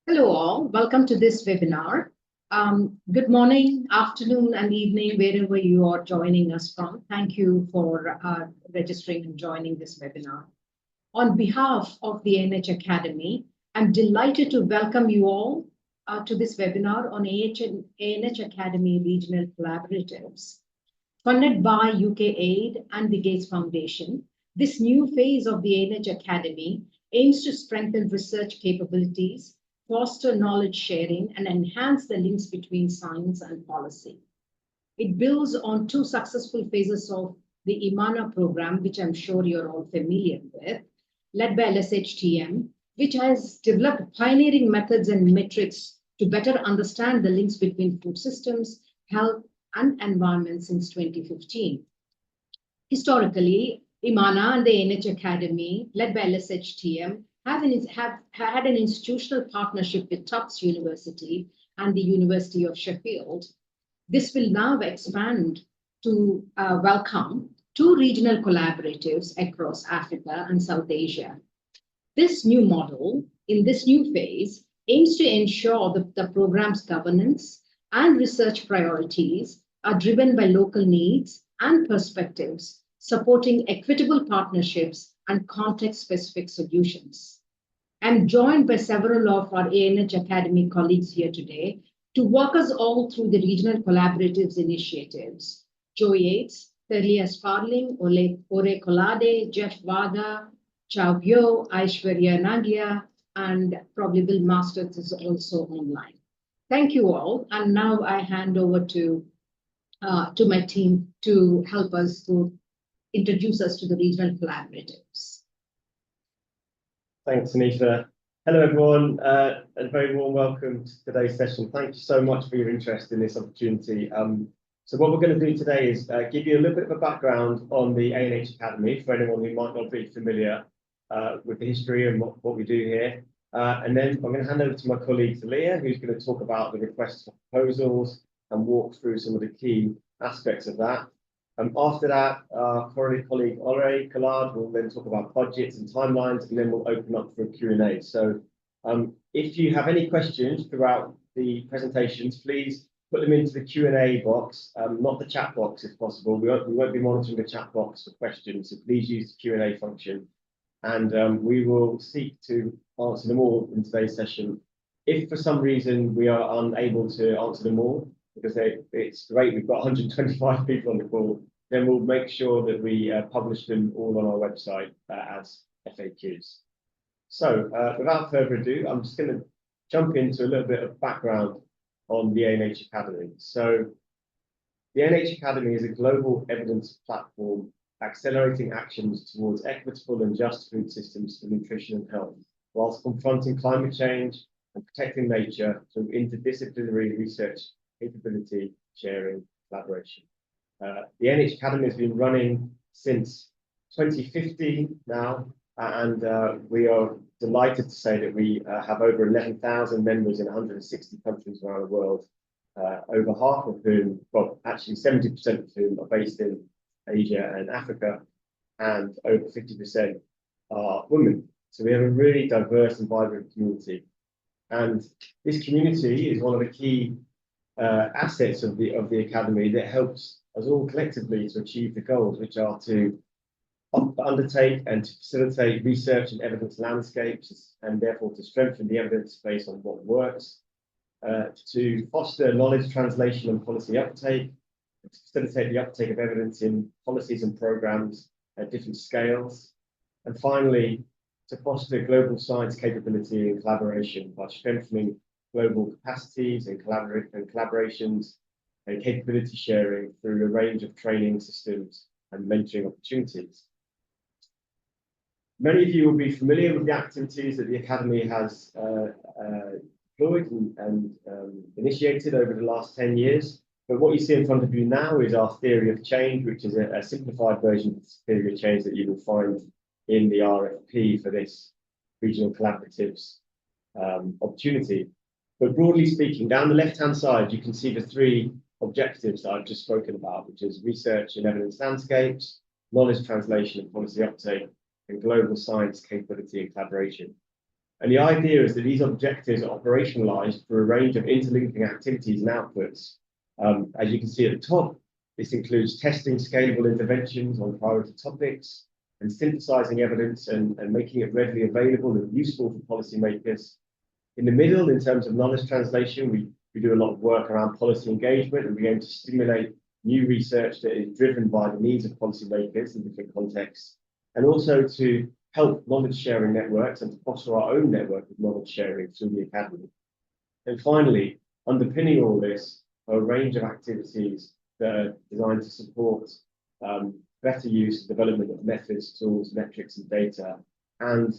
Hello all, welcome to this webinar. Good morning, afternoon and evening, wherever you are joining us from. Thank you for registering and joining this webinar. On behalf of the ANH Academy, I'm delighted to welcome you all to this webinar on ANH Academy Regional Collaboratives. Funded by UK Aid and the Gates Foundation, this new phase of the ANH Academy aims to strengthen research capabilities, foster knowledge sharing, and enhance the links between science and policy. It builds on two successful phases of the IMMANA program, which I'm sure you're all familiar with, led by LSHTM, which has developed pioneering methods and metrics to better understand the links between food systems, health, and environment since 2015. Historically, IMMANA and the ANH Academy, led by LSHTM, have had an institutional partnership with Tufts University and the University of Sheffield. This will now expand to welcome two regional collaboratives across Africa and South Asia. This new model, in this new phase, aims to ensure that the program's governance and research priorities are driven by local needs and perspectives, supporting equitable partnerships and context-specific solutions. I'm joined by several of our ANH Academy colleagues here today to walk us all through the regional collaboratives initiatives. Joe Yates, Thalia Sparling, Ore Kolade, Jeff Vaga, Chow Yo, Aishwarya Naglia, and probably Will Masters is also online. Thank you all. And now I hand over to my team to help us to introduce us to the regional collaboratives. Thanks, Suneetha. Hello, everyone, and a very warm welcome to today's session. Thank you so much for your interest in this opportunity. So what we're going to do today is give you a little bit of a background on the ANH Academy for anyone who might not be familiar with the history and what we do here. And then I'm going to hand over to my colleague, Thalia, who's going to talk about the requests for proposals and walk through some of the key aspects of that. After that, our colleague Ore Kolade will then talk about budgets and timelines, and then we'll open up for a Q&A. So if you have any questions throughout the presentations, please put them into the Q&A box, not the chat box if possible. We won't be monitoring the chat box for questions, so please use the Q&A function. And we will seek to answer them all in today's session. If for some reason we are unable to answer them all, because it's great, we've got 125 people on the call, then we'll make sure that we publish them all on our website as FAQs. So without further ado, I'm just going to jump into a little bit of background on the ANH Academy. So the ANH Academy is a global evidence platform accelerating actions towards equitable and just food systems for nutrition and health, whilst confronting climate change and protecting nature through interdisciplinary research, capability, sharing, collaboration. The ANH Academy has been running since 2015 now, and we are delighted to say that we have over 11,000 members in 160 countries around the world, over half of whom, well, actually 70% of whom are based in Asia and Africa, and over 50% are women. So we have a really diverse and vibrant community. And this community is one of the key assets of the Academy that helps us all collectively to achieve the goals, which are to undertake and to facilitate research and evidence landscapes, and therefore to strengthen the evidence base on what works, to foster knowledge translation and policy uptake, to facilitate the uptake of evidence in policies and programs at different scales, and finally, to foster global science capability and collaboration by strengthening global capacities and collaborations and capability sharing through a range of training systems and mentoring opportunities. Many of you will be familiar with the activities that the Academy has deployed and initiated over the last 10 years. But what you see in front of you now is our theory of change, which is a simplified version of this theory of change that you will find in the RFP for this regional collaboratives opportunity. But broadly speaking, down the left-hand side, you can see the three objectives that I've just spoken about, which is research and evidence landscapes, knowledge translation and policy uptake, and global science capability and collaboration. And the idea is that these objectives are operationalized through a range of interlinking activities and outputs. As you can see at the top, this includes testing scalable interventions on priority topics and synthesizing evidence and making it readily available and useful for policymakers. In the middle, in terms of knowledge translation, we do a lot of work around policy engagement, and we aim to stimulate new research that is driven by the needs of policymakers in different contexts, and also to help knowledge sharing networks and to foster our own network of knowledge sharing through the Academy. And finally, underpinning all this are a range of activities that are designed to support better use and development of methods, tools, metrics, and data, and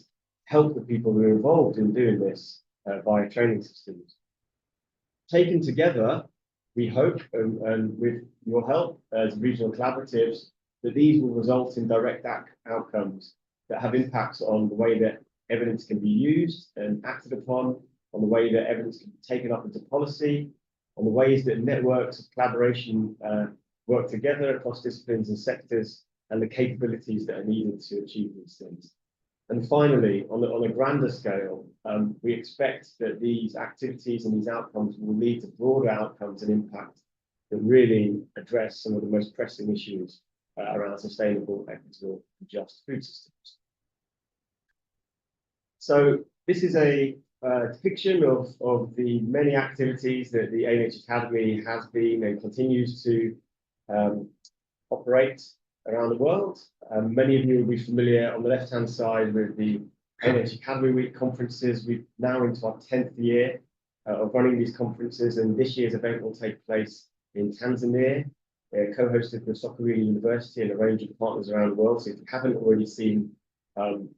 help the people who are involved in doing this via training systems. Taken together, we hope, and with your help as regional collaboratives, that these will result in direct outcomes that have impacts on the way that evidence can be used and acted upon, on the way that evidence can be taken up into policy, on the ways that networks of collaboration work together across disciplines and sectors, and the capabilities that are needed to achieve these things. And finally, on a grander scale, we expect that these activities and these outcomes will lead to broader outcomes and impact that really address some of the most pressing issues around sustainable, equitable, and just food systems. So this is a depiction of the many activities that the ANH Academy has been and continues to operate around the world. Many of you will be familiar on the left-hand side with the ANH Academy Week conferences. We're now into our 10th year of running these conferences, and this year's event will take place in Tanzania, co-hosted with Sokoine University and a range of partners around the world. So if you haven't already seen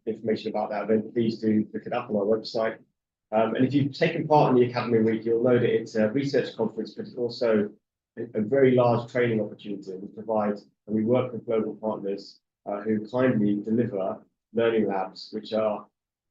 information about that event, please do look it up on our website. And if you've taken part in the Academy Week, you'll know that it's a research conference, but it's also a very large training opportunity. We provide and we work with global partners who kindly deliver learning labs, which are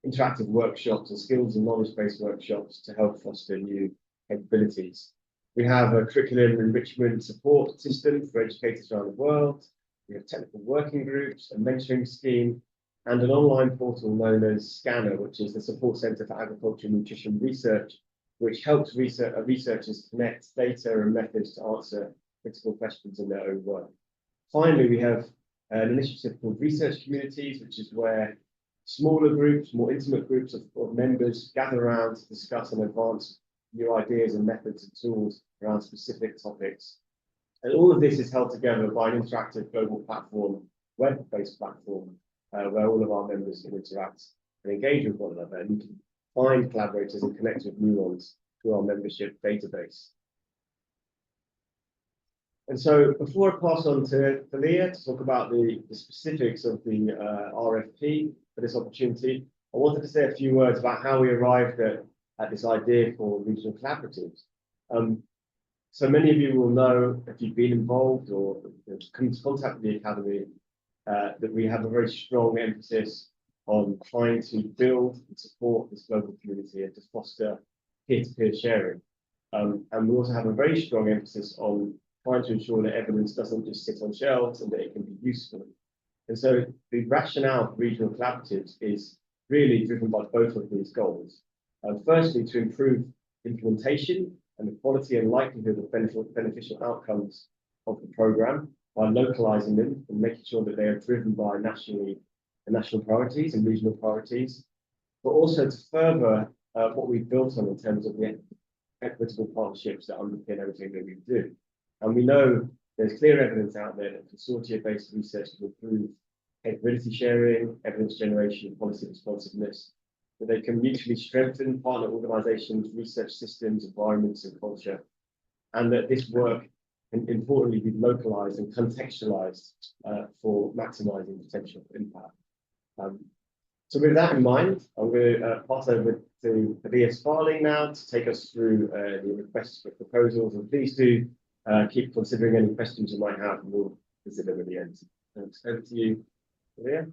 interactive workshops and skills and knowledge-based workshops to help foster new capabilities. We have a curriculum enrichment support system for educators around the world. We have technical working groups, a mentoring scheme, and an online portal known as Scanner, which is the Support Centre for Agriculture and Nutrition Research, which helps researchers connect data and methods to answer critical questions in their own work. Finally, we have an initiative called Research Communities, which is where smaller groups, more intimate groups of members gather around to discuss and advance new ideas and methods and tools around specific topics. And all of this is held together by an interactive global platform, web-based platform, where all of our members can interact and engage with one another. And you can find collaborators and connect with new ones through our membership database. And so before I pass on to Thalia to talk about the specifics of the RFP for this opportunity, I wanted to say a few words about how we arrived at this idea for regional collaboratives. So many of you will know, if you've been involved or come into contact with the Academy, that we have a very strong emphasis on trying to build and support this global community and to foster peer-to-peer sharing. And we also have a very strong emphasis on trying to ensure that evidence doesn't just sit on shelves and that it can be useful. And so the rationale for regional collaboratives is really driven by both of these goals. Firstly, to improve implementation and the quality and likelihood of beneficial outcomes of the programme by localising them and making sure that they are driven by national priorities and regional priorities, but also to further what we've built on in terms of the equitable partnerships that underpin everything that we do. And we know there's clear evidence out there that consortia-based research can improve capability sharing, evidence generation, and policy responsiveness, that they can mutually strengthen partner organisations, research systems, environments, and culture, and that this work can importantly be localised and contextualised for maximising potential impact. So with that in mind, I'm going to pass over to Thalia Sparling now to take us through the requests for proposals, and please do keep considering any questions you might have, and we'll consider them at the end. Thanks. Over to you, Thalia.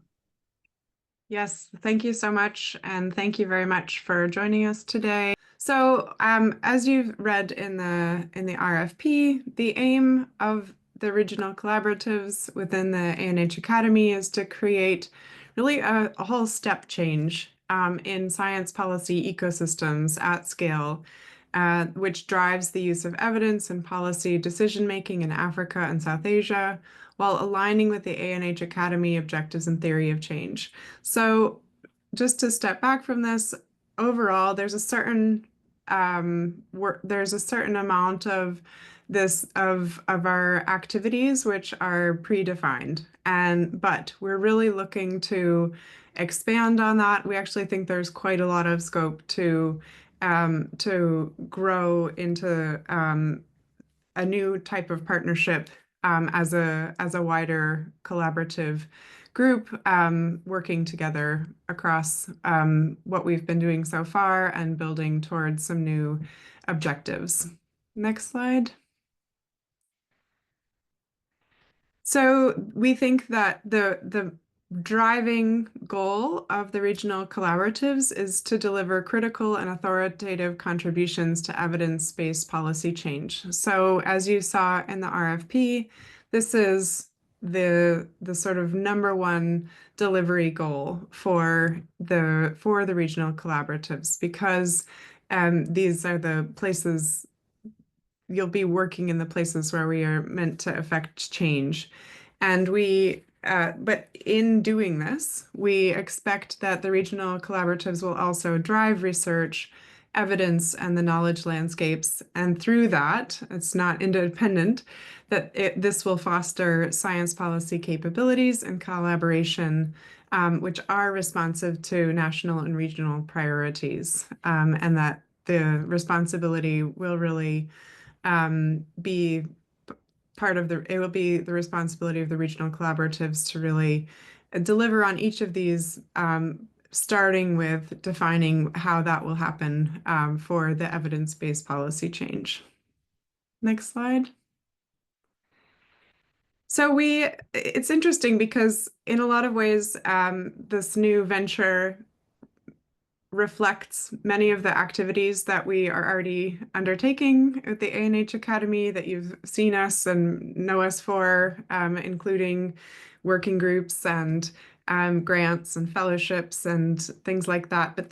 Yes, thank you so much, and thank you very much for joining us today. So, as you've read in the RFP, the aim of the regional collaboratives within the ANH Academy is to create really a whole step change in science policy ecosystems at scale, which drives the use of evidence and policy decision-making in Africa and South Asia, while aligning with the ANH Academy objectives and theory of change. So just to step back from this, overall, there's a certain amount of our activities which are predefined, but we're really looking to expand on that. We actually think there's quite a lot of scope to grow into a new type of partnership as a wider collaborative group working together across what we've been doing so far and building towards some new objectives. Next slide. So we think that the driving goal of the regional collaboratives is to deliver critical and authoritative contributions to evidence-based policy change. So as you saw in the RFP, this is the sort of #1 delivery goal for the regional collaboratives, because these are the places you'll be working, in the places where we are meant to affect change. And but in doing this, we expect that the regional collaboratives will also drive research, evidence, and the knowledge landscapes. And through that, it's not independent, that this will foster science policy capabilities and collaboration, which are responsive to national and regional priorities, and that the responsibility will really be it will be the responsibility of the regional collaboratives to really deliver on each of these, starting with defining how that will happen for the evidence-based policy change. Next slide. So it's interesting because in a lot of ways, this new venture reflects many of the activities that we are already undertaking at the ANH Academy that you've seen us and know us for, including working groups and grants and fellowships and things like that. But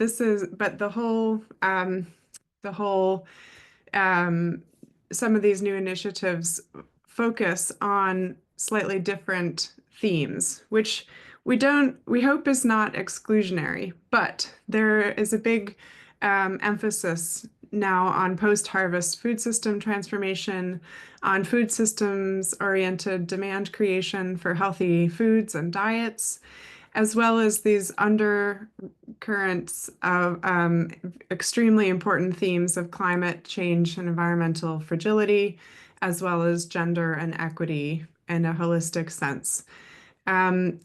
some of these new initiatives focus on slightly different themes, which we hope is not exclusionary, but there is a big emphasis now on post-harvest food system transformation, on food systems-oriented demand creation for healthy foods and diets, as well as these undercurrents of extremely important themes of climate change and environmental fragility, as well as gender and equity in a holistic sense.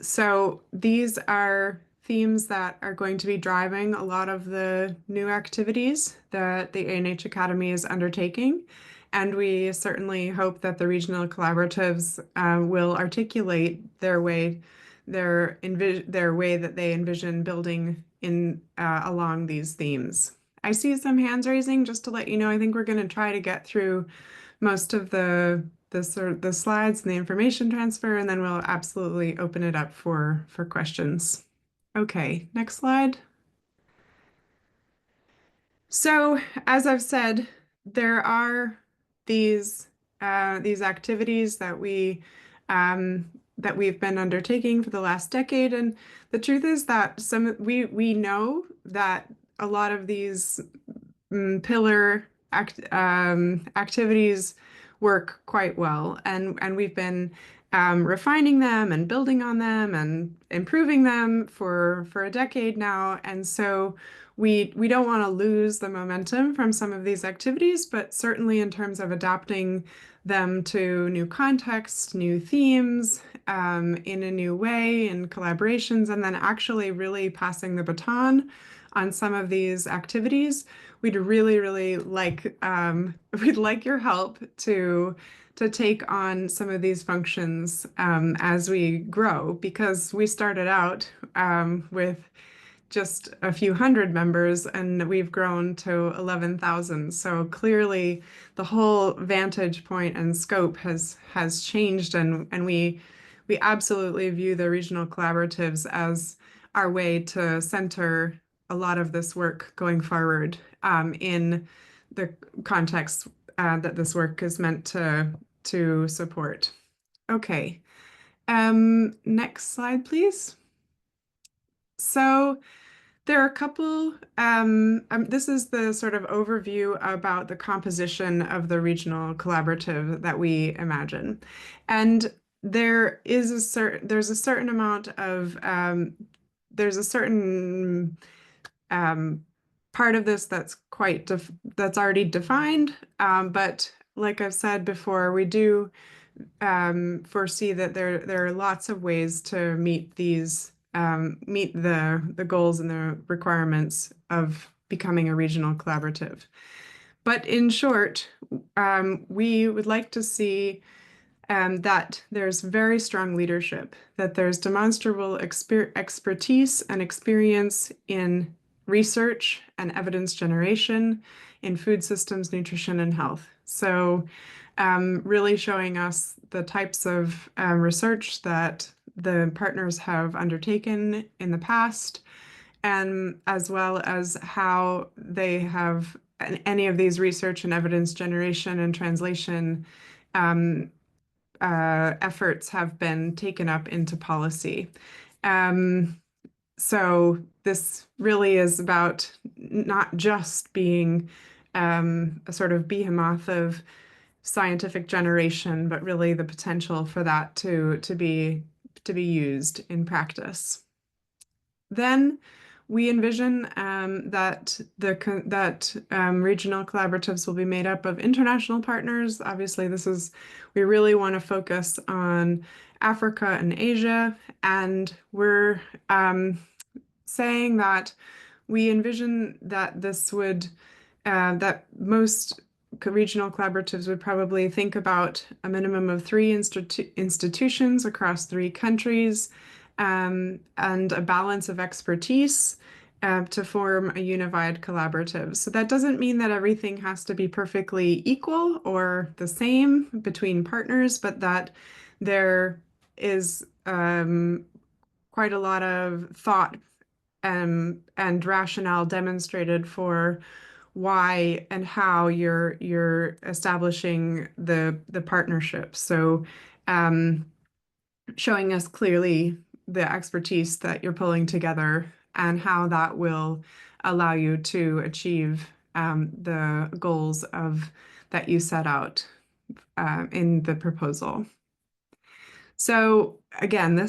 So these are themes that are going to be driving a lot of the new activities that the ANH Academy is undertaking. And we certainly hope that the regional collaboratives will articulate their way that they envision building along these themes. I see some hands raising. Just to let you know, I think we're going to try to get through most of the slides and the information transfer, and then we'll absolutely open it up for questions. Okay, next slide. So as I've said, there are these activities that we've been undertaking for the last decade, and the truth is that we know that a lot of these pillar activities work quite well, and we've been refining them and building on them and improving them for a decade now. And so we don't want to lose the momentum from some of these activities, but certainly in terms of adapting them to new contexts, new themes, in a new way, in collaborations, and then actually really passing the baton on some of these activities. We'd really like we'd like your help to take on some of these functions as we grow, because we started out with just a few hundred members and we've grown to 11,000. So clearly the whole vantage point and scope has changed, and we absolutely view the regional collaboratives as our way to center a lot of this work going forward in the context that this work is meant to support. Okay, next slide, please. So there are a couple, this is the sort of overview about the composition of the regional collaborative that we imagine. And there's a certain amount of, there's a certain part of this that's that's already defined, but like I've said before, we do foresee that there are lots of ways to meet these meet the goals and the requirements of becoming a regional collaborative. But in short, we would like to see that there's very strong leadership, that there's demonstrable expertise and experience in research and evidence generation in food systems, nutrition, and health. So really showing us the types of research that the partners have undertaken in the past, and as well as how they have any of these research and evidence generation and translation efforts have been taken up into policy. So this really is about not just being a sort of behemoth of scientific generation, but really the potential for that to be used in practice. Then we envision that regional collaboratives will be made up of international partners. Obviously, we really want to focus on Africa and Asia, and we're saying that we envision that that most regional collaboratives would probably think about a minimum of 3 institutions across 3 countries, and a balance of expertise to form a unified collaborative. So that doesn't mean that everything has to be perfectly equal or the same between partners, but that there is quite a lot of thought and rationale demonstrated for why and how you're establishing the partnership. So showing us clearly the expertise that you're pulling together and how that will allow you to achieve the goals that you set out in the proposal. So again,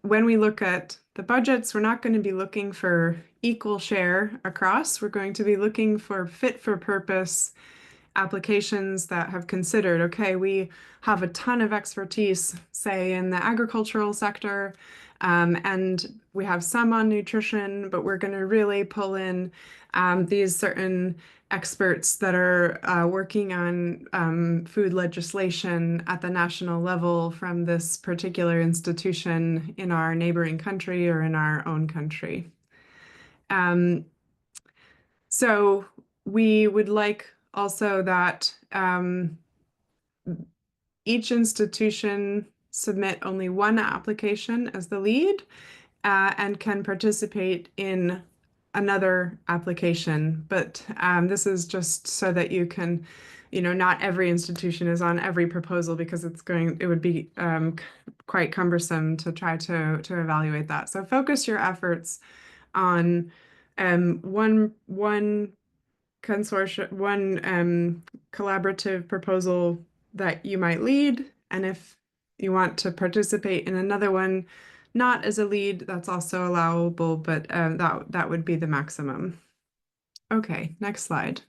when we look at the budgets, we're not going to be looking for equal share across. We're going to be looking for fit for purpose applications that have considered, okay, we have a ton of expertise, say in the agricultural sector, and we have some on nutrition, but we're going to really pull in these certain experts that are working on food legislation at the national level from this particular institution in our neighboring country or in our own country. So we would like also that each institution submit only 1 application as the lead and can participate in another application. But this is just so that you can, not every institution is on every proposal, because it would be quite cumbersome to try to evaluate that. So focus your efforts on one consortium, one collaborative proposal that you might lead, and if you want to participate in another one, not as a lead, that's also allowable, but that would be the maximum. Okay, next slide,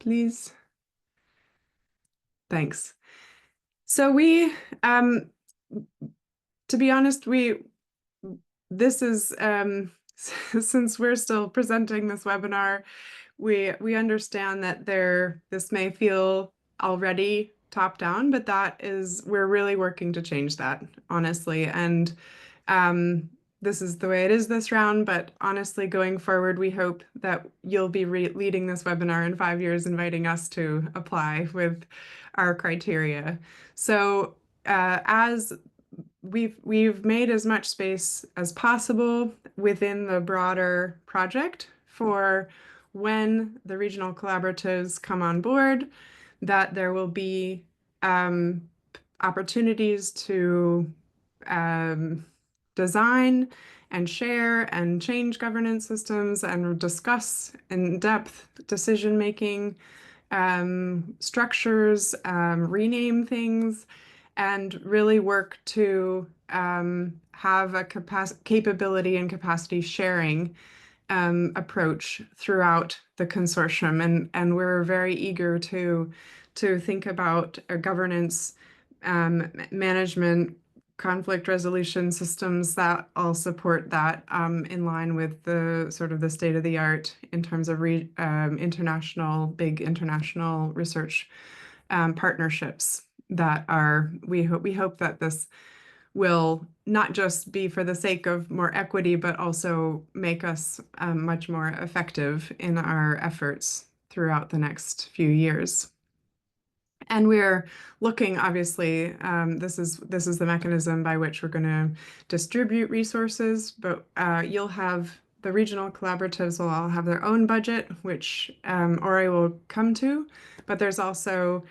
please. Thanks. So to be honest, this is since we're still presenting this webinar, we understand that this may feel already top down, but we're really working to change that, honestly. And this is the way it is this round, but honestly, going forward, we hope that you'll be leading this webinar in 5 years, inviting us to apply with our criteria. So as we've made as much space as possible within the broader project for when the regional collaboratives come on board, that there will be opportunities to design and share and change governance systems and discuss in depth decision-making structures, rename things, and really work to have a capability and capacity sharing approach throughout the consortium. And we're very eager to think about a governance, management, conflict resolution systems that all support that in line with the sort of the state of the art in terms of big international research partnerships that are, we hope that this will not just be for the sake of more equity, but also make us much more effective in our efforts throughout the next few years. And we're looking, obviously, this is the mechanism by which we're going to distribute resources, but you'll have the regional collaboratives will all have their own budget, which Ori will come to, but there's also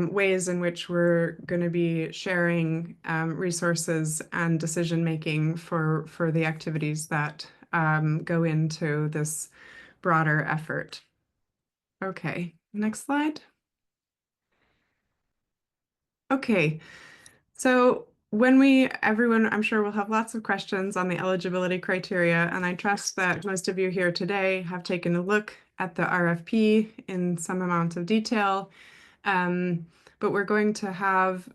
ways in which we're going to be sharing resources and decision-making for the activities that go into this broader effort. Okay, next slide. Okay, so everyone, I'm sure will have lots of questions on the eligibility criteria, and I trust that most of you here today have taken a look at the RFP in some amount of detail. But we're going to have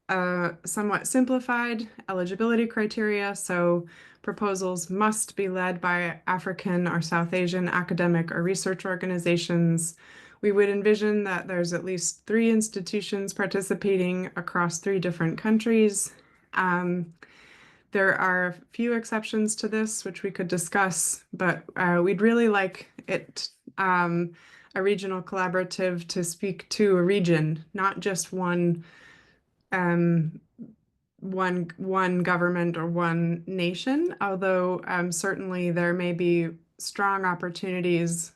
a somewhat simplified eligibility criteria. So proposals must be led by African or South Asian academic or research organizations. We would envision that there's at least 3 institutions participating across 3 different countries. There are a few exceptions to this, which we could discuss, but we'd really like it a regional collaborative to speak to a region, not just one government or one nation, although certainly there may be strong opportunities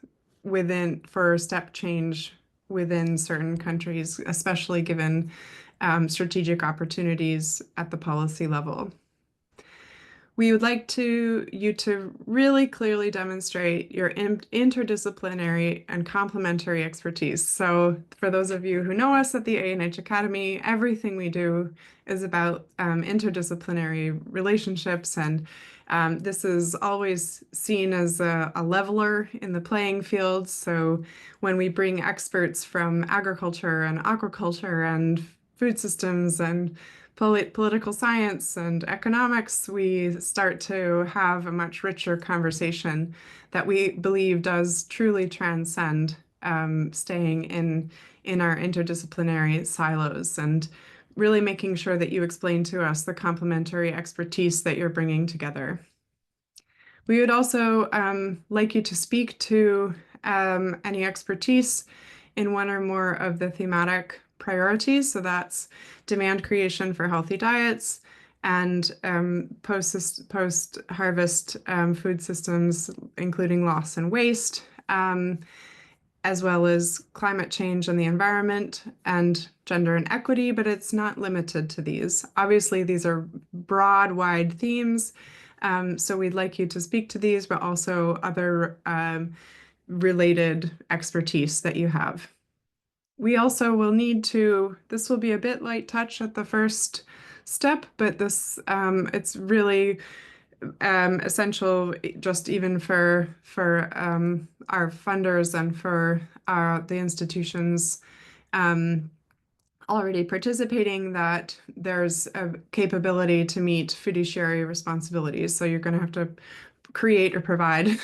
for step change within certain countries, especially given strategic opportunities at the policy level. We would like you to really clearly demonstrate your interdisciplinary and complementary expertise. So for those of you who know us at the ANH Academy, everything we do is about interdisciplinary relationships, and this is always seen as a leveler in the playing field. So when we bring experts from agriculture and aquaculture and food systems and political science and economics, we start to have a much richer conversation that we believe does truly transcend staying in our interdisciplinary silos, and really making sure that you explain to us the complementary expertise that you're bringing together. We would also like you to speak to any expertise in one or more of the thematic priorities. So that's demand creation for healthy diets and post-harvest food systems, including loss and waste, as well as climate change and the environment and gender and equity, but it's not limited to these. Obviously, these are broad, wide themes. So we'd like you to speak to these, but also other related expertise that you have. We also will need to, this will be a bit light touch at the first step, but this it's really essential just even for our funders and for the institutions already participating, that there's a capability to meet fiduciary responsibilities. So you're going to have to create or provide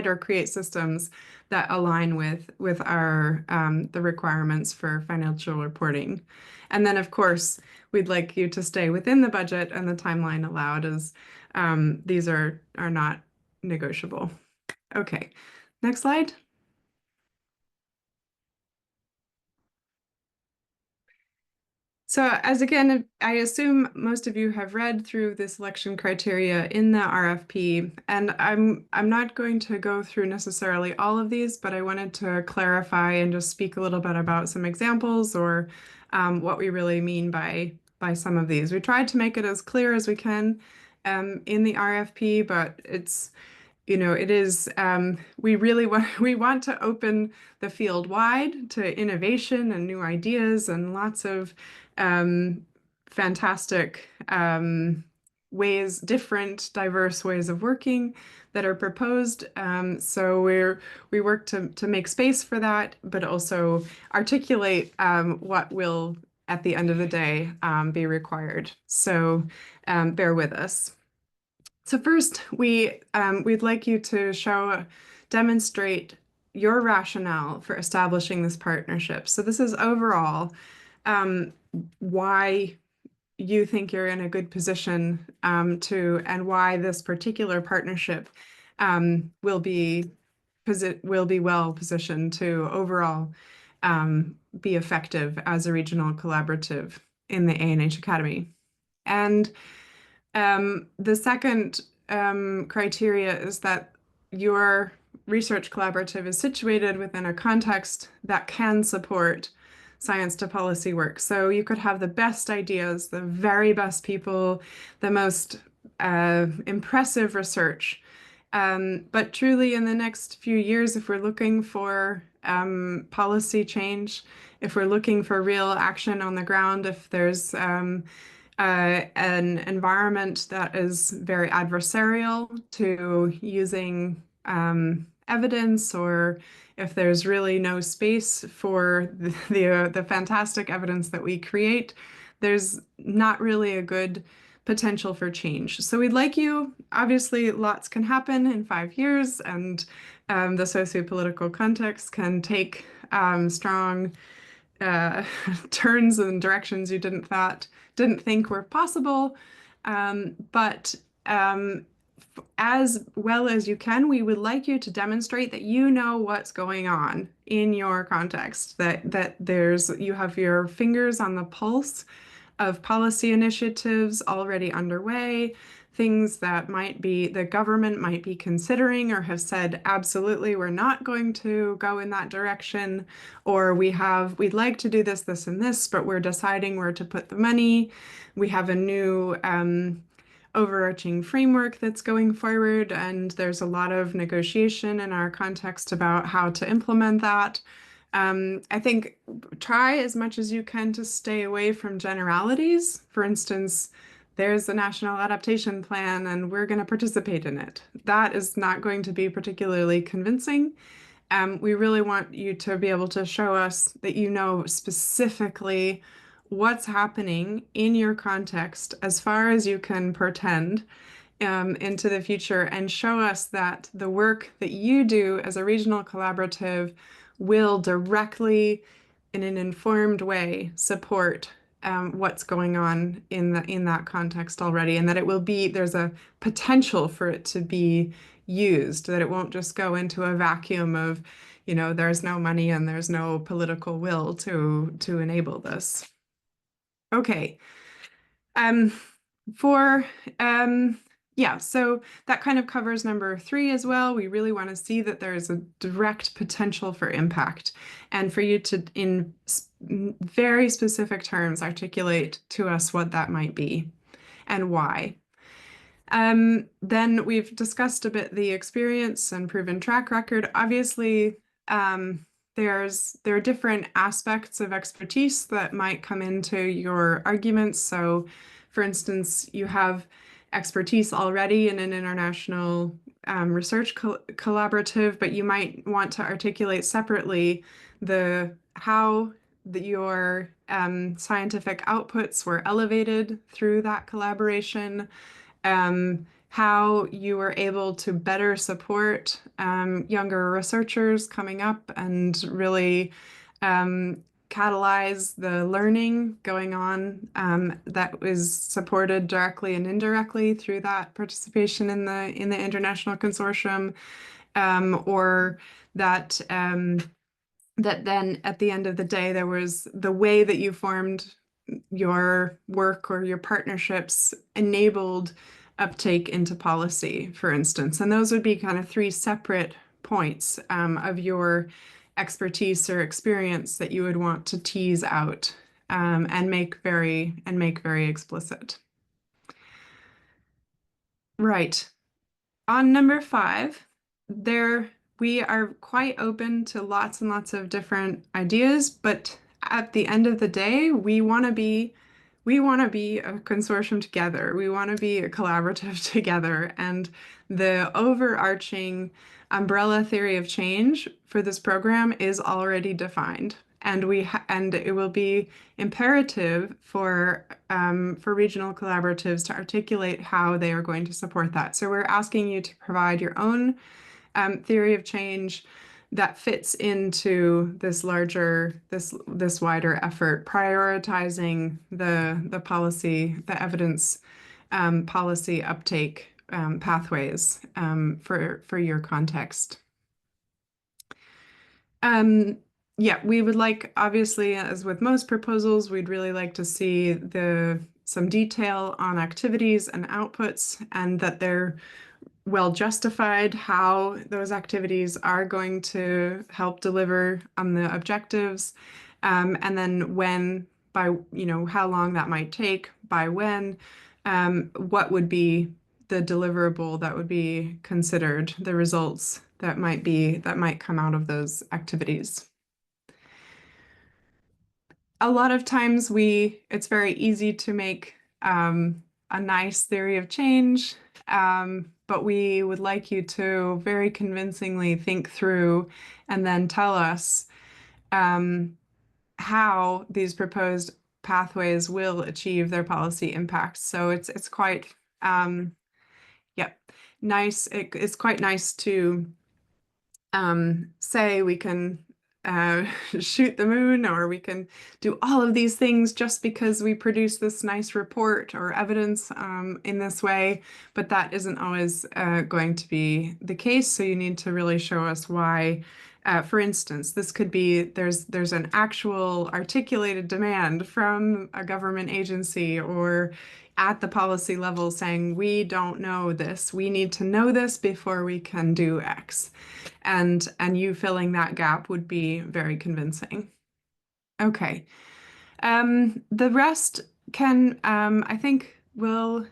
or create systems that align with our the requirements for financial reporting. And then, of course, we'd like you to stay within the budget and the timeline allowed, as these are not negotiable. Okay, next slide. So as again, I assume most of you have read through the selection criteria in the RFP, and I'm not going to go through necessarily all of these, but I wanted to clarify and just speak a little bit about some examples or what we really mean by some of these. We tried to make it as clear as we can in the RFP, but it's it is, we really want to open the field wide to innovation and new ideas and lots of fantastic ways, different, diverse ways of working that are proposed. So we work to make space for that, but also articulate what will, at the end of the day, be required. So bear with us. So first, we'd like you to demonstrate your rationale for establishing this partnership. So this is overall why you think you're in a good position and why this particular partnership will be well positioned to overall be effective as a regional collaborative in the ANH Academy. And the second criteria is that your research collaborative is situated within a context that can support science to policy work. So you could have the best ideas, the very best people, the most impressive research. But truly in the next few years, if we're looking for policy change, if we're looking for real action on the ground, if there's an environment that is very adversarial to using evidence, or if there's really no space for the fantastic evidence that we create, there's not really a good potential for change. So we'd like you, obviously lots can happen in 5 years, and the socio-political context can take strong turns and directions you didn't think were possible. But as well as you can, we would like you to demonstrate that you know what's going on in your context, that you have your fingers on the pulse of policy initiatives already underway, things that the government might be considering or have said, absolutely, we're not going to go in that direction, or we'd like to do this, this, and this, but we're deciding where to put the money. We have a new overarching framework that's going forward, and there's a lot of negotiation in our context about how to implement that. I think try as much as you can to stay away from generalities. For instance, there's a national adaptation plan and we're going to participate in it. That is not going to be particularly convincing. We really want you to be able to show us that you know specifically what's happening in your context as far as you can pretend into the future, and show us that the work that you do as a regional collaborative will directly, in an informed way, support what's going on in that context already, and that there's a potential for it to be used, that it won't just go into a vacuum of, there's no money and there's no political will to enable this. Okay. So that kind of covers number 3 as well. We really want to see that there is a direct potential for impact, and for you to, in very specific terms, articulate to us what that might be and why. Then we've discussed a bit the experience and proven track record. Obviously, there are different aspects of expertise that might come into your arguments. So, for instance, you have expertise already in an international research collaborative, but you might want to articulate separately how your scientific outputs were elevated through that collaboration, how you were able to better support younger researchers coming up and really catalyze the learning going on that was supported directly and indirectly through that participation in the international consortium, or that then at the end of the day, there was the way that you formed your work or your partnerships enabled uptake into policy, for instance. And those would be kind of three separate points of your expertise or experience that you would want to tease out and make very explicit. Right. On number 5, we are quite open to lots and lots of different ideas, but at the end of the day, we want to be a consortium together. We want to be a collaborative together. And the overarching umbrella theory of change for this program is already defined. And it will be imperative for regional collaboratives to articulate how they are going to support that. So we're asking you to provide your own theory of change that fits into this larger, this wider effort, prioritizing the policy, the evidence policy uptake pathways for your context. Yeah, we would like, obviously, as with most proposals, we'd really like to see some detail on activities and outputs, and that they're well justified, how those activities are going to help deliver on the objectives, and then when, by, how long that might take, by when, what would be the deliverable that would be considered, the results that might come out of those activities. A lot of times it's very easy to make a nice theory of change, but we would like you to very convincingly think through and then tell us how these proposed pathways will achieve their policy impacts. So it's quite nice. It's quite nice to say we can shoot the moon, or we can do all of these things just because we produce this nice report or evidence in this way, but that isn't always going to be the case. So you need to really show us why. For instance, this could be there's an actual articulated demand from a government agency or at the policy level saying, we don't know this, we need to know this before we can do X. And you filling that gap would be very convincing. Okay. The rest can, I think the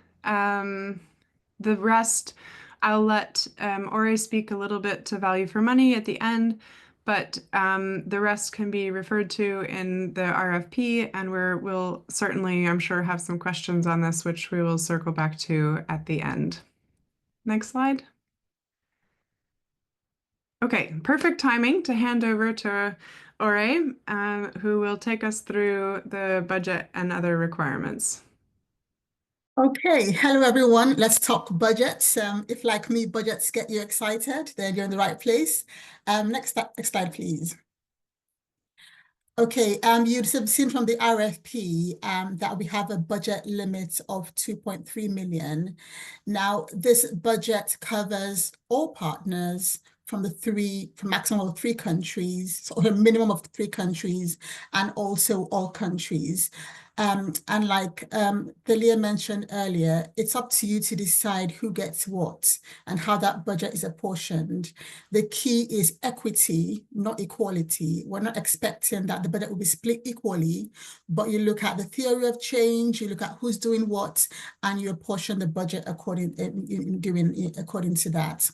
rest, I'll let Ore speak a little bit to value for money at the end, but the rest can be referred to in the RFP, and we'll certainly, I'm sure, have some questions on this, which we will circle back to at the end. Next slide. Okay, perfect timing to hand over to Ore, who will take us through the budget and other requirements. Okay, hello everyone. Let's talk budgets. If like me, budgets get you excited, then you're in the right place. Next slide, please. Okay, you've seen from the RFP that we have a budget limit of 2.3 million. Now, this budget covers all partners from maximum of 3 countries, so a minimum of 3 countries, and also all countries. And like Thalia mentioned earlier, it's up to you to decide who gets what and how that budget is apportioned. The key is equity, not equality. We're not expecting that the budget will be split equally, but you look at the theory of change, you look at who's doing what, and you apportion the budget according to that.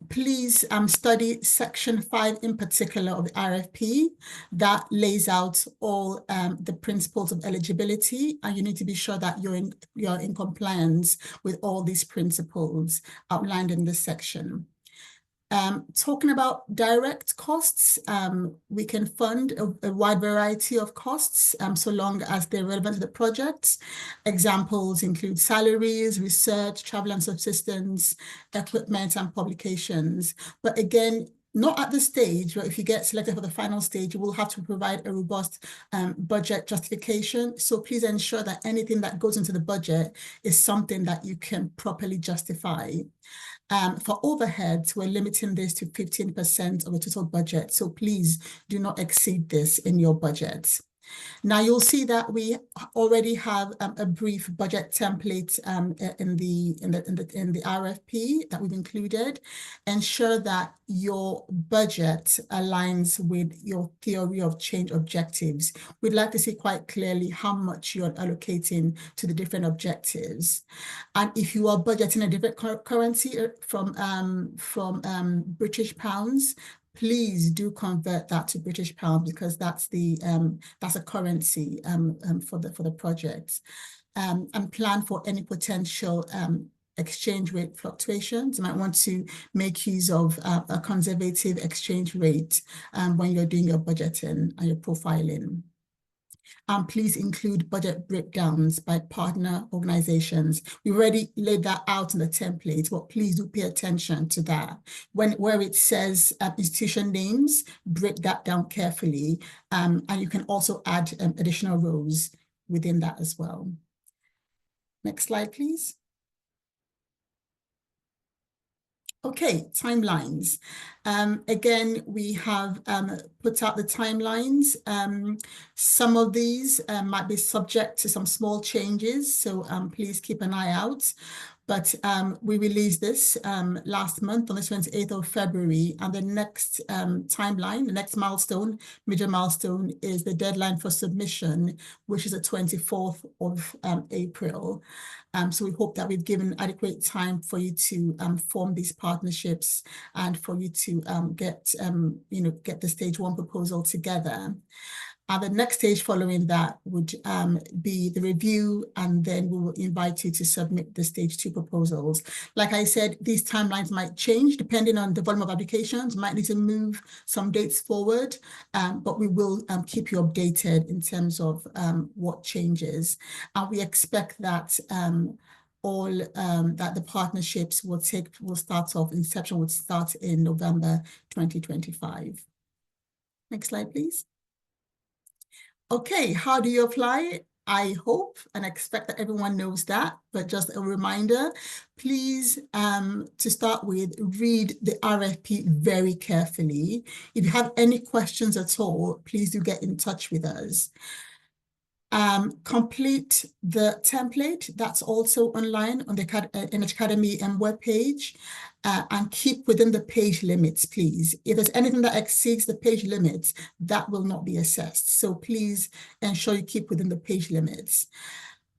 Please study section 5 in particular of the RFP that lays out all the principles of eligibility, and you need to be sure that you're in compliance with all these principles outlined in this section. Talking about direct costs, we can fund a wide variety of costs so long as they're relevant to the project. Examples include salaries, research, travel and subsistence, equipment and publications. But again, not at this stage, but if you get selected for the final stage, you will have to provide a robust budget justification. So please ensure that anything that goes into the budget is something that you can properly justify. For overheads, we're limiting this to 15% of the total budget. So please do not exceed this in your budget. Now you'll see that we already have a brief budget template in the RFP that we've included. Ensure that your budget aligns with your theory of change objectives. We'd like to see quite clearly how much you're allocating to the different objectives. And if you are budgeting a different currency from British pounds, please do convert that to British pound, because that's a currency for the project. And plan for any potential exchange rate fluctuations. You might want to make use of a conservative exchange rate when you're doing your budgeting and your profiling. Please include budget breakdowns by partner organizations. We already laid that out in the template, but please do pay attention to that. Where it says institution names, break that down carefully. And you can also add additional rows within that as well. Next slide, please. Okay, timelines. Again, we have put out the timelines. Some of these might be subject to some small changes, so please keep an eye out. But we released this last month on the 28th of February, and the next timeline, the next milestone, major milestone, is the deadline for submission, which is the 24th of April. So we hope that we've given adequate time for you to form these partnerships and for you to get the stage 1 proposal together. The next stage following that would be the review, and then we will invite you to submit the stage 2 proposals. Like I said, these timelines might change depending on the volume of applications, might need to move some dates forward, but we will keep you updated in terms of what changes. And we expect that that the partnerships will start off, inception would start in November 2025. Next slide, please. Okay, how do you apply? I hope and expect that everyone knows that, but just a reminder, please, to start with, read the RFP very carefully. If you have any questions at all, please do get in touch with us. Complete the template that's also online on the ANH Academy webpage, and keep within the page limits, please. If there's anything that exceeds the page limits, that will not be assessed. So please ensure you keep within the page limits.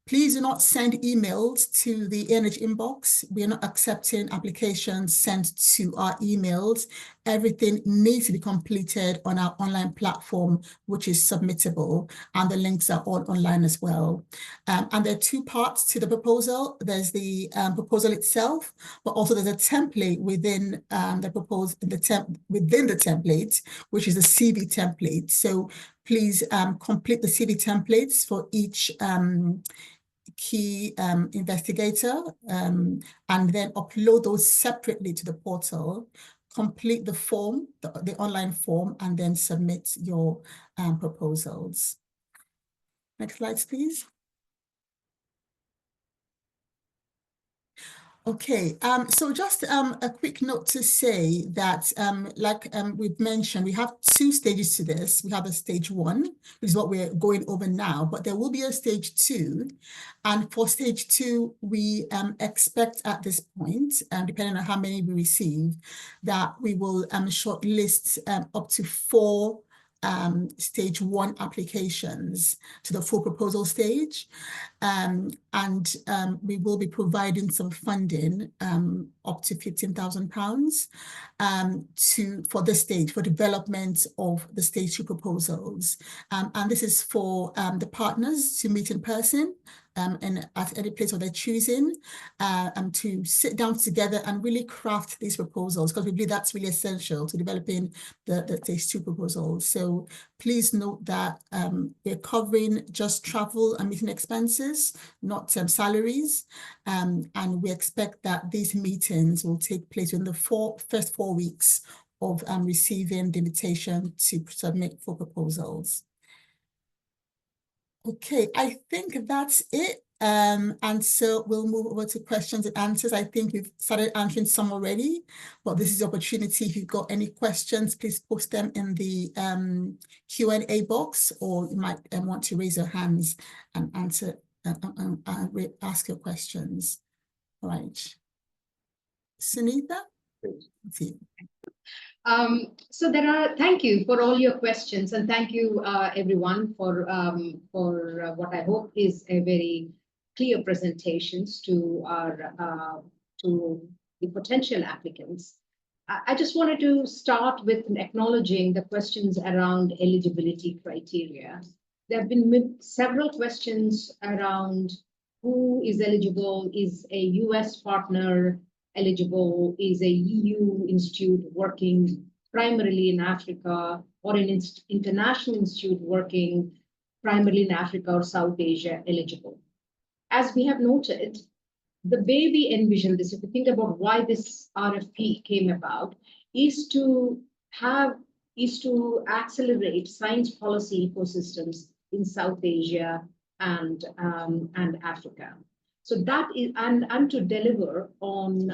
Please do not send emails to the ANH inbox. We are not accepting applications sent to our emails. Everything needs to be completed on our online platform, which is submittable, and the links are all online as well. And there are 2 parts to the proposal. There's the proposal itself, but also there's a template within within the template, which is a CV template. So please complete the CV templates for each key investigator, and then upload those separately to the portal, complete the form, the online form, and then submit your proposals. Next slide, please. Okay, so just a quick note to say that, like we've mentioned, we have 2 stages to this. We have a stage 1, which is what we're going over now, but there will be a stage 2. And for stage 2, we expect at this point, depending on how many we receive, that we will shortlist up to 4 stage 1 applications to the full proposal stage. And we will be providing some funding up to £15,000 for this stage, for development of the stage 2 proposals. And this is for the partners to meet in person and at any place where they're choosing, and to sit down together and really craft these proposals, because we believe that's really essential to developing the stage 2 proposals. So please note that we're covering just travel and meeting expenses, not salaries. And we expect that these meetings will take place in the first 4 weeks of receiving the invitation to submit for proposals. Okay, I think that's it. And so we'll move over to questions and answers. I think we've started answering some already, but this is the opportunity. If you've got any questions, please post them in the Q&A box, or you might want to raise your hands and answer, ask your questions. All right. Suneetha? Thank you for all your questions, and thank you everyone for what I hope is a very clear presentations to our to the potential applicants. I just wanted to start with acknowledging the questions around eligibility criteria. There have been several questions around who is eligible, is a US partner eligible, is a EU institute working primarily in Africa, or an international institute working primarily in Africa or South Asia eligible. As we have noted, the way we envision this, if you think about why this RFP came about, is to accelerate science policy ecosystems in South Asia and Africa. So that is, and to deliver on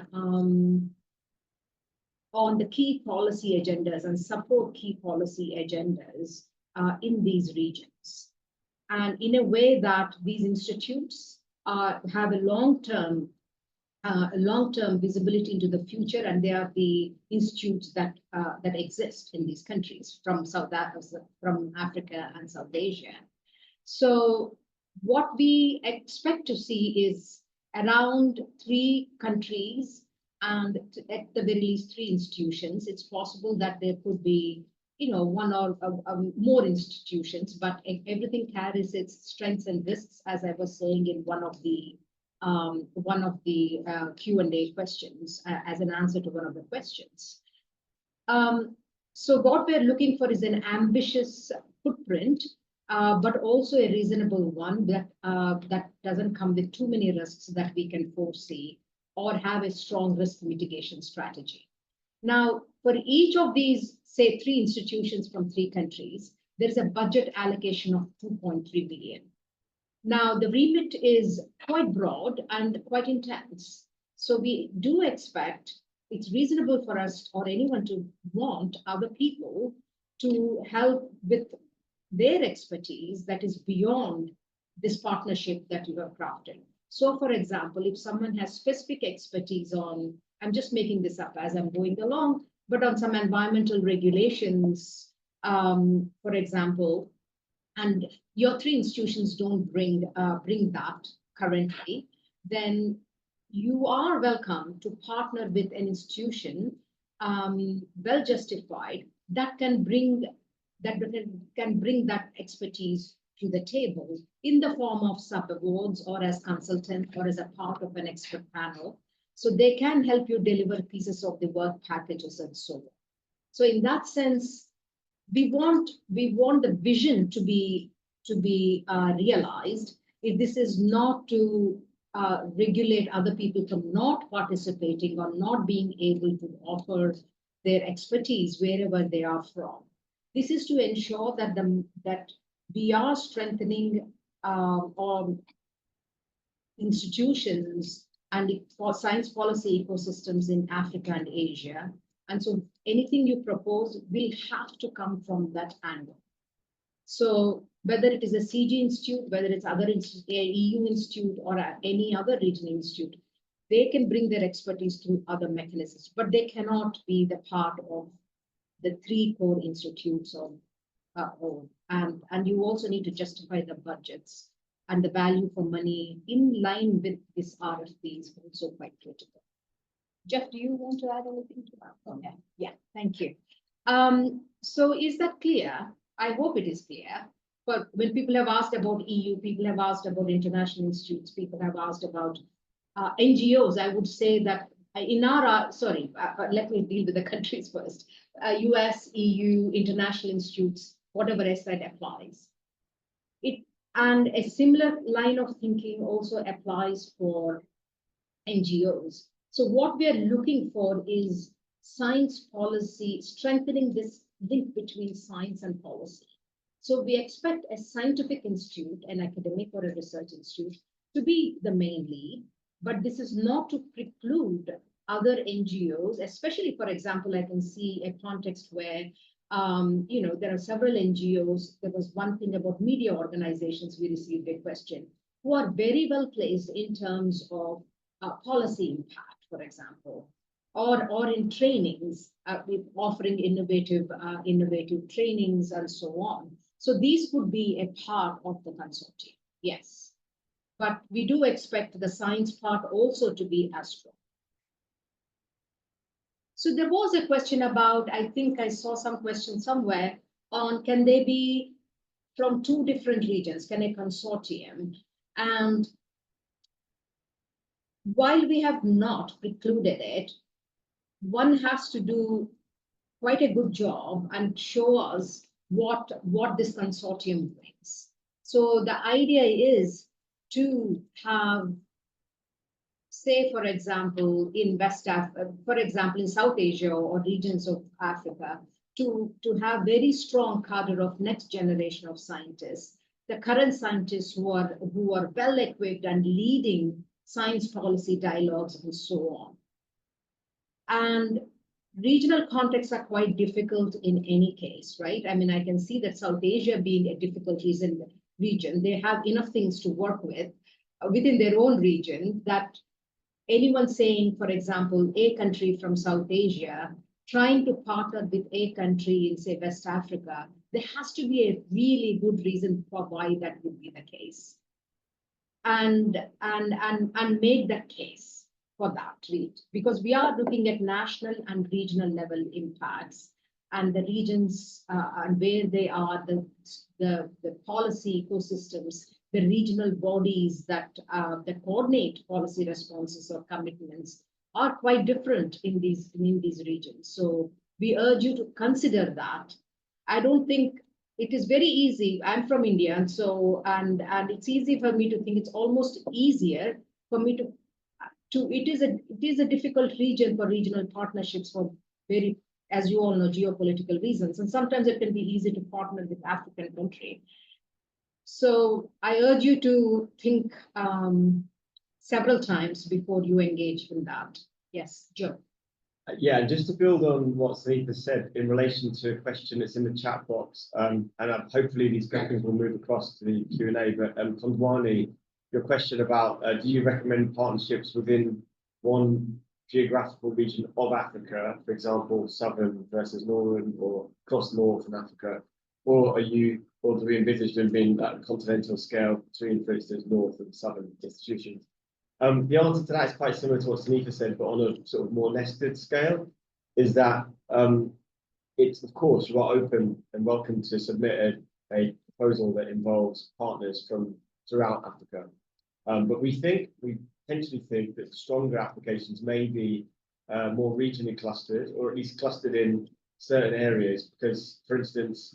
the key policy agendas and support key policy agendas in these regions. And in a way that these institutes have a long-term visibility into the future, and they are the institutes that exist in these countries from Africa and South Asia. So what we expect to see is around 3 countries and at the very least 3 institutions. It's possible that there could be, one or more institutions, but everything carries its strengths and risks, as I was saying in one of the Q&A questions, as an answer to one of the questions. So what we're looking for is an ambitious footprint, but also a reasonable one that doesn't come with too many risks that we can foresee, or have a strong risk mitigation strategy. Now, for each of these, say, 3 institutions from 3 countries, there's a budget allocation of 2.3 billion. Now, the remit is quite broad and quite intense. So we do expect it's reasonable for us or anyone to want other people to help with their expertise that is beyond this partnership that you have crafted. So, for example, if someone has specific expertise on, I'm just making this up as I'm going along, but on some environmental regulations, for example, and your 3 institutions don't bring that currently, then you are welcome to partner with an institution well justified that can bring that expertise to the table in the form of sub-awards or as consultant or as a part of an expert panel. So they can help you deliver pieces of the work packages and so on. So in that sense, we want the vision to be realized. If this is not to regulate other people from not participating or not being able to offer their expertise wherever they are from. This is to ensure that we are strengthening institutions and for science policy ecosystems in Africa and Asia. And so anything you propose will have to come from that angle. So whether it is a CG institute, whether it's other EU institute or any other regional institute, they can bring their expertise through other mechanisms, but they cannot be the part of the 3 core institutes and you also need to justify the budgets, and the value for money in line with this RFP is also quite critical. Jeff, do you want to add anything to that? Okay. Yeah, thank you. So is that clear? I hope it is clear. But when people have asked about EU, people have asked about international institutes, people have asked about NGOs, I would say that in our, let me deal with the countries first. US, EU, international institutes, whatever I said applies. And a similar line of thinking also applies for NGOs. So what we are looking for is science policy, strengthening this link between science and policy. So we expect a scientific institute, an academic or a research institute, to be the main lead, but this is not to preclude other NGOs, especially, for example, I can see a context where, there are several NGOs. There was one thing about media organizations, we received a question, who are very well placed in terms of policy impact, for example, or in trainings, with offering innovative trainings and so on. So these could be a part of the consortium, yes. But we do expect the science part also to be as strong. So there was a question about, I think I saw some question somewhere on, can they be from two different regions? Can a consortium? And while we have not precluded it, one has to do quite a good job and show us what this consortium brings. So the idea is to have, say, for example, in South Asia or regions of Africa, to have very strong cadre of next generation of scientists, the current scientists who are well equipped and leading science policy dialogues and so on. And regional contexts are quite difficult in any case, right? I mean, I can see that South Asia being a difficult region, they have enough things to work with within their own region, that anyone saying, for example, a country from South Asia trying to partner with a country in, say, West Africa, there has to be a really good reason for why that would be the case. And make that case for that, because we are looking at national and regional level impacts, and the regions and where they are, the policy ecosystems, the regional bodies that coordinate policy responses or commitments are quite different in these regions. So we urge you to consider that. I don't think it is very easy. I'm from India, and so and it's easy for me to think it's almost easier for me to it is a difficult region for regional partnerships for very, as you all know, geopolitical reasons, and sometimes it can be easy to partner with African country. So I urge you to think several times before you engage in that. Yes, Joe. Yeah, and just to build on what Suneetha said in relation to a question that's in the chat box, and hopefully these questions will move across to the Q&A, but from Dwani, your question about do you recommend partnerships within one geographical region of Africa, for example, southern versus northern or across northern Africa, or do we envisage them being at a continental scale between, for instance, north and southern institutions? The answer to that is quite similar to what Suneetha said, but on a sort of more nested scale, is that it's, of course, you are open and welcome to submit a proposal that involves partners from throughout Africa. But we potentially think that stronger applications may be more regionally clustered, or at least clustered in certain areas, because, for instance,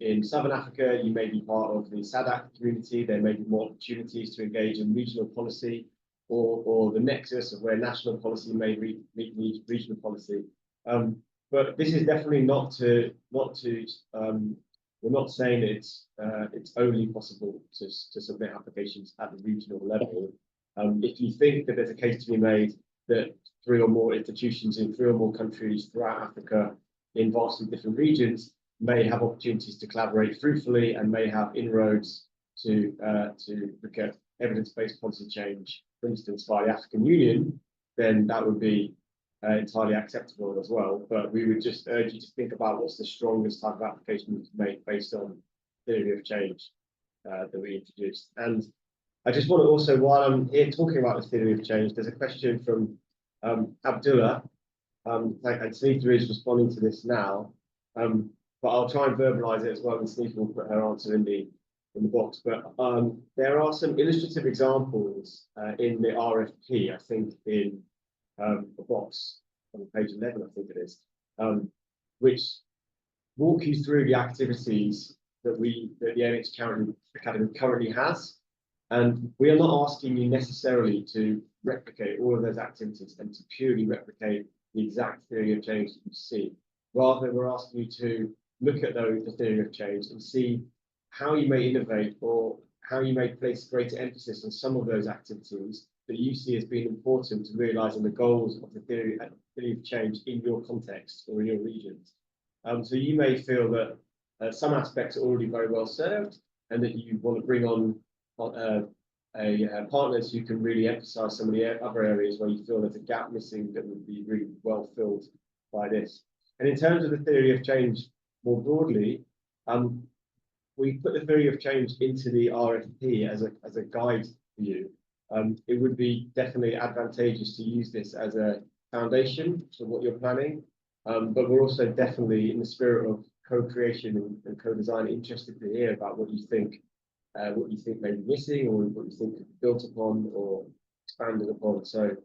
in Southern Africa, you may be part of the SADC community. There may be more opportunities to engage in regional policy, or the nexus of where national policy may meet regional policy. But this is definitely we're not saying it's only possible to submit applications at the regional level. If you think that there's a case to be made that 3 or more institutions in 3 or more countries throughout Africa in vastly different regions may have opportunities to collaborate fruitfully and may have inroads to look at evidence-based policy change, for instance, via the African Union, then that would be entirely acceptable as well. But we would just urge you to think about what's the strongest type of application you can make based on theory of change that we introduced. And I just want to also, while I'm here talking about the theory of change, there's a question from Abdullah, and Suneetha is responding to this now, but I'll try and verbalize it as well, and Suneetha will put her answer in the box. But there are some illustrative examples in the RFP, I think in the box on page 11, I think it is, which walk you through the activities that the ANH Academy currently has. And we are not asking you necessarily to replicate all of those activities and to purely replicate the exact theory of change that you see. Rather, we're asking you to look at the theory of change and see how you may innovate or how you may place greater emphasis on some of those activities that you see as being important to realising the goals of the theory of change in your context or in your regions. So you may feel that some aspects are already very well served, and that you want to bring on partners who can really emphasise some of the other areas where you feel there's a gap missing that would be really well filled by this. And in terms of the theory of change more broadly, we put the theory of change into the RFP as a guide for you. It would be definitely advantageous to use this as a foundation for what you're planning, but we're also definitely, in the spirit of co-creation and co-design, interested to hear about what you think may be missing, or what you think could be built upon or expanded upon. So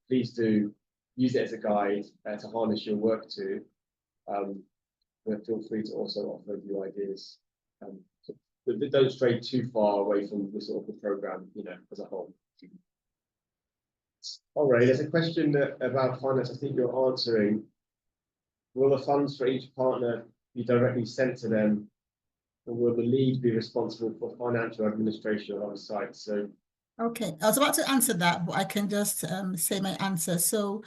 please do use it as a guide to harness your work to. But feel free to also offer new ideas. But don't stray too far away from the sort of the program, as a whole. All right, there's a question about finance. I think you're answering. Will the funds for each partner be directly sent to them, or will the lead be responsible for financial administration on site? So, okay, I was about to answer that, but I can just say my answer. So,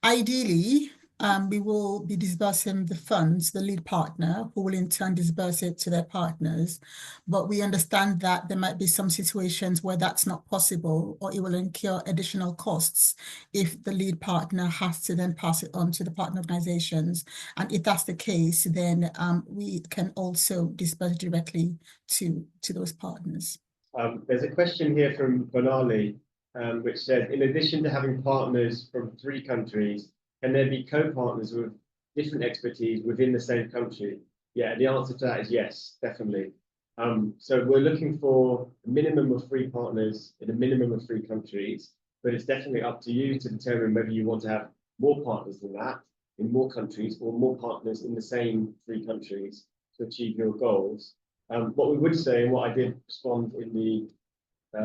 ideally, we will be disbursing the funds, the lead partner, who will in turn disburse it to their partners. But we understand that there might be some situations where that's not possible, or it will incur additional costs if the lead partner has to then pass it on to the partner organizations. And if that's the case, then we can also disburse directly to those partners. There's a question here from Bonali, which says, in addition to having partners from 3 countries, can there be co-partners with different expertise within the same country? Yeah, the answer to that is yes, definitely. So we're looking for a minimum of 3 partners in a minimum of 3 countries, but it's definitely up to you to determine whether you want to have more partners than that in more countries, or more partners in the same 3 countries to achieve your goals. What we would say, and what I did respond in the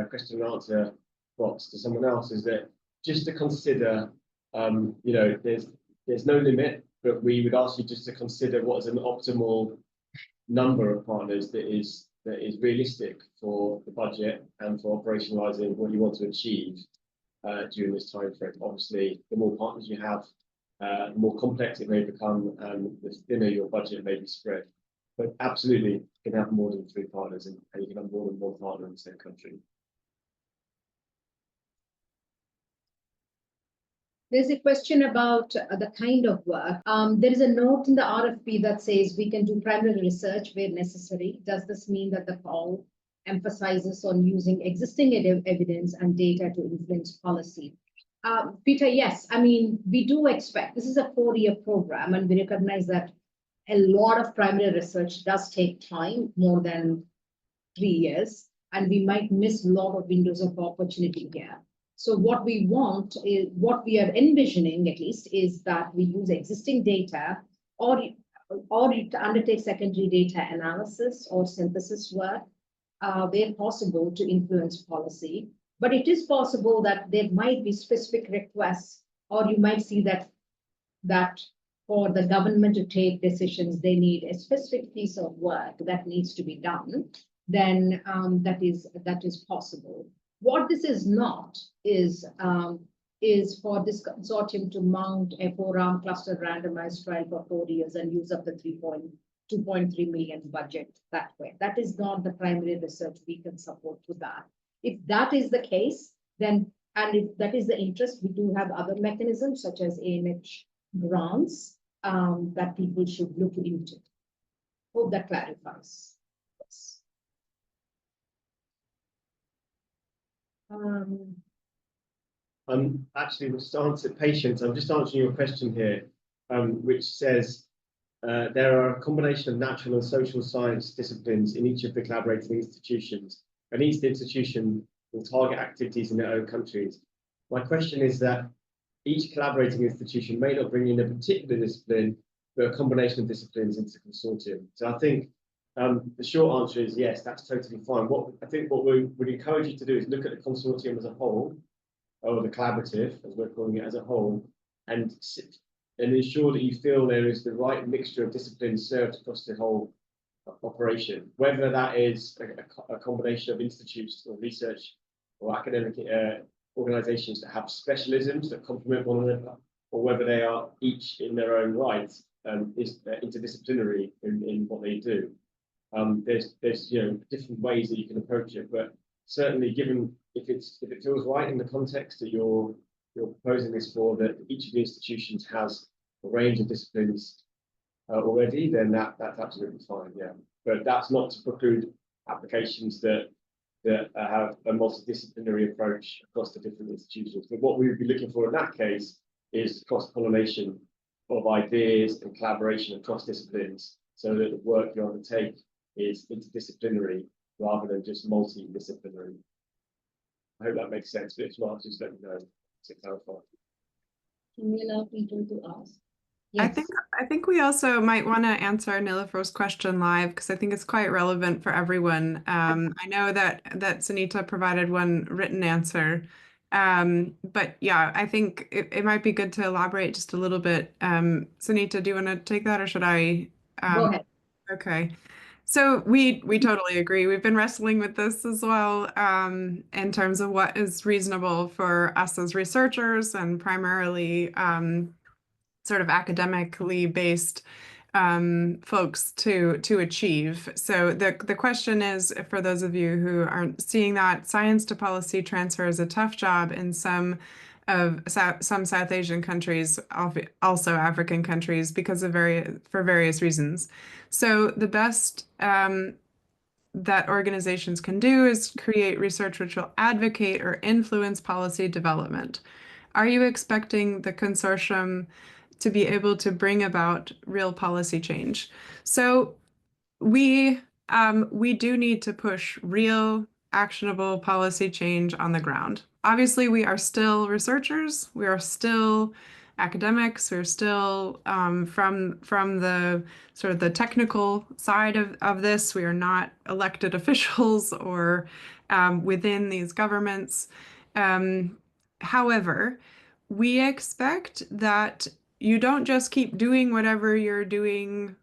question and answer box to someone else, is that just to consider, there's no limit, but we would ask you just to consider what is an optimal number of partners that is realistic for the budget and for operationalizing what you want to achieve during this time frame. Obviously, the more partners you have, the more complex it may become, and the thinner your budget may be spread. But absolutely, you can have more than 3 partners, and you can have more than 1 partner in the same country. There's a question about the kind of work. There is a note in the RFP that says we can do primary research where necessary. Does this mean that the call emphasizes on using existing evidence and data to influence policy? Peter, yes. I mean, we do expect, this is a 4-year program, and we recognize that a lot of primary research does take time, more than 3 years, and we might miss a lot of windows of opportunity here. So what we want is, what we are envisioning at least, is that we use existing data, or undertake secondary data analysis or synthesis work where possible to influence policy. But it is possible that there might be specific requests, or you might see that for the government to take decisions, they need a specific piece of work that needs to be done. Then that is possible. What this is not is for this consortium to mount a 4-arm cluster randomized trial for 4 years and use up the 2.3 million budget that way. That is not the primary research we can support to that. If that is the case, then, and if that is the interest, we do have other mechanisms such as ANH grants that people should look into. Hope that clarifies. Yes. I'm actually just answering patience. I'm just answering your question here, which says there are a combination of natural and social science disciplines in each of the collaborating institutions, and each institution will target activities in their own countries. My question is that each collaborating institution may not bring in a particular discipline, but a combination of disciplines into the consortium. So I think the short answer is yes, that's totally fine. What we would encourage you to do is look at the consortium as a whole, or the collaborative, as we're calling it, as a whole, and ensure that you feel there is the right mixture of disciplines served across the whole operation, whether that is a combination of institutes or research or academic organizations that have specialisms that complement one another, or whether they are each in their own right is interdisciplinary in what they do. There's different ways that you can approach it, but certainly given if it feels right in the context that you're proposing this for, that each of the institutions has a range of disciplines already, then that's absolutely fine. Yeah, but that's not to preclude applications that have a multidisciplinary approach across the different institutions. But what we would be looking for in that case is cross-pollination of ideas and collaboration across disciplines, so that the work you undertake is interdisciplinary rather than just multidisciplinary. I hope that makes sense, but if not, just let me know to clarify. Can we allow people to ask? Yes. I think we also might want to answer Nilofer's question live, because I think it's quite relevant for everyone. I know that Suneetha provided one written answer, but yeah, I think it might be good to elaborate just a little bit. Suneetha, do you want to take that, or should I? Go ahead. Okay. So we totally agree. We've been wrestling with this as well, in terms of what is reasonable for us as researchers and primarily sort of academically based folks to achieve. So the question is, for those of you who aren't seeing that, science to policy transfer is a tough job in some South Asian countries, also African countries, because of for various reasons. So the best that organizations can do is create research which will advocate or influence policy development. Are you expecting the consortium to be able to bring about real policy change? So we do need to push real, actionable policy change on the ground. Obviously, we are still researchers. We are still academics. We're still from the sort of the technical side of this. We are not elected officials or within these governments. However, we expect that you don't just keep doing whatever you're doing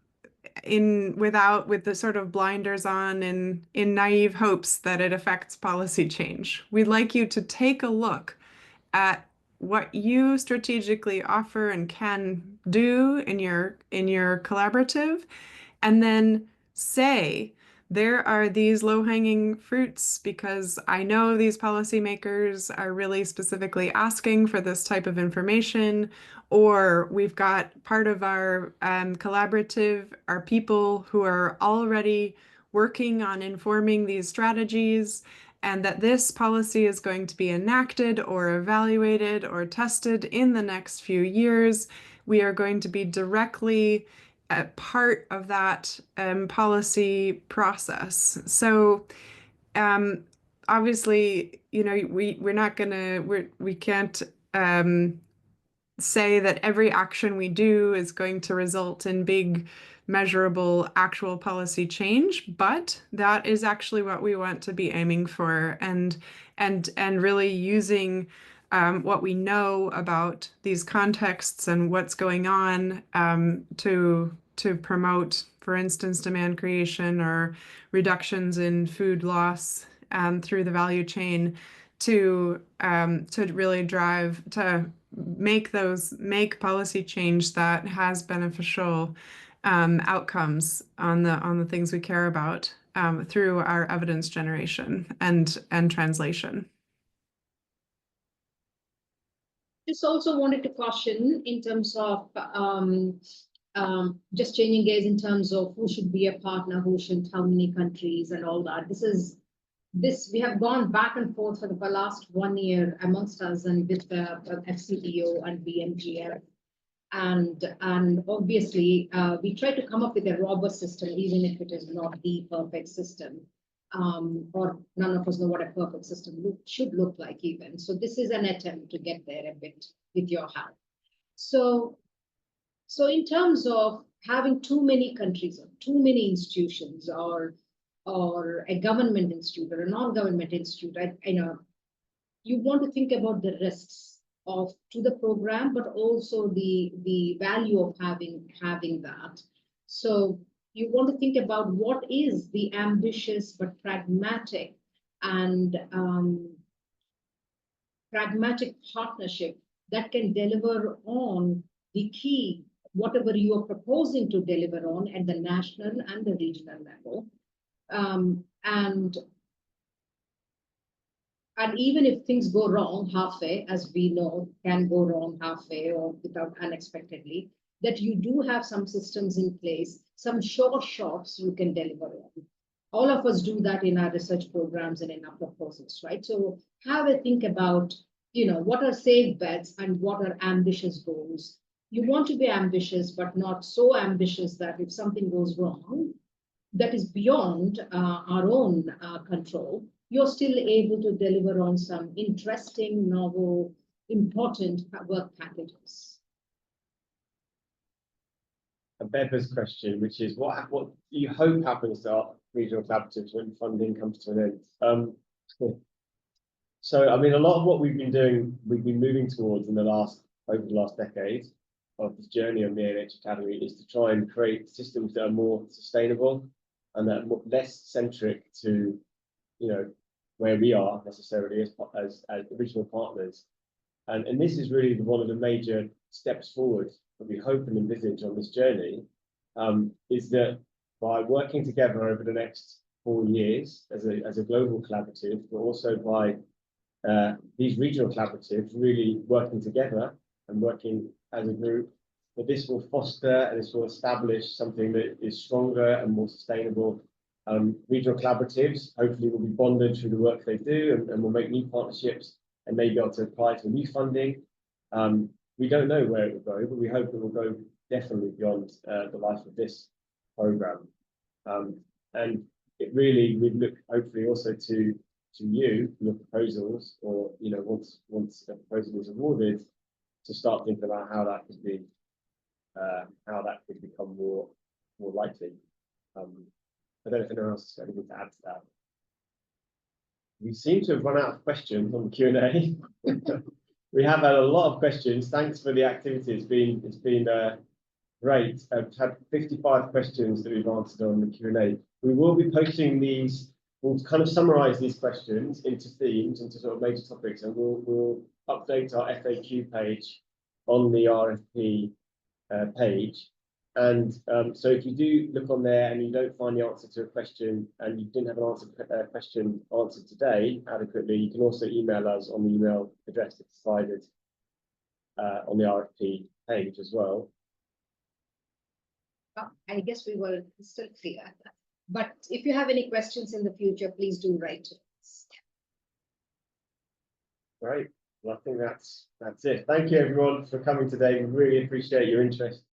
with the sort of blinders on in naive hopes that it affects policy change. We'd like you to take a look at what you strategically offer and can do in your collaborative, and then say, there are these low-hanging fruits because I know these policymakers are really specifically asking for this type of information, or we've got part of our collaborative are people who are already working on informing these strategies, and that this policy is going to be enacted or evaluated or tested in the next few years. We are going to be directly part of that policy process. So obviously, we can't say that every action we do is going to result in big, measurable, actual policy change, but that is actually what we want to be aiming for, and really using what we know about these contexts and what's going on to promote, for instance, demand creation or reductions in food loss through the value chain, to really drive to make policy change that has beneficial outcomes on the things we care about through our evidence generation and translation. Just also wanted to caution in terms of just changing gears in terms of who should be a partner, who shouldn't, how many countries and all that. We have gone back and forth for the last 1 year amongst us and with the FCDO and BMGF. And obviously, we try to come up with a robust system, even if it is not the perfect system, or none of us know what a perfect system should look like even. So this is an attempt to get there a bit with your help. So in terms of having too many countries or too many institutions or a government institute or a non-government institute, I know you want to think about the risks to the program, but also the value of having that. So You want to think about what is the ambitious but pragmatic and pragmatic partnership that can deliver on the key, whatever you are proposing to deliver on at the national and the regional level. And even if things go wrong halfway, as we know, can go wrong halfway or without unexpectedly, that you do have some systems in place, some sure shots you can deliver on. All of us do that in our research programs and in our proposals, right? So have a think about, what are safe bets and what are ambitious goals. You want to be ambitious, but not so ambitious that if something goes wrong, that is beyond our own control, you're still able to deliver on some interesting, novel, important work packages. A Beva's question, which is what do you hope happens to our regional collaboratives when funding comes to an end? So, I mean, a lot of what we've been doing, we've been moving towards over the last decade of this journey on the ANH Academy is to try and create systems that are more sustainable and that are less centric to, where we are necessarily as original partners. And this is really one of the major steps forward that we hope and envisage on this journey, is that by working together over the next 4 years as a global collaborative, but also by these regional collaboratives really working together and working as a group, that this will foster and this will establish something that is stronger and more sustainable. Regional collaboratives hopefully will be bonded through the work they do and will make new partnerships and may be able to apply for new funding. We don't know where it will go, but we hope it will go definitely beyond the life of this program. And it really would look hopefully also to you, your proposals, or once a proposal is awarded, to start thinking about how that could be, how that could become more likely. I don't know if anyone else has got anything to add to that. We seem to have run out of questions on the Q&A. We have had a lot of questions. Thanks for the activity. It's been great. I've had 55 questions that we've answered on the Q&A. We will be posting these. We'll kind of summarize these questions into themes, into sort of major topics, and we'll update our FAQ page on the RFP page. And so if you do look on there and you don't find the answer to a question and you didn't have an question answered today adequately, you can also email us on the email address that's provided on the RFP page as well. I guess we were still clear. But if you have any questions in the future, please do write to us. Great. Well, I think that's it. Thank you everyone for coming today. We really appreciate your interest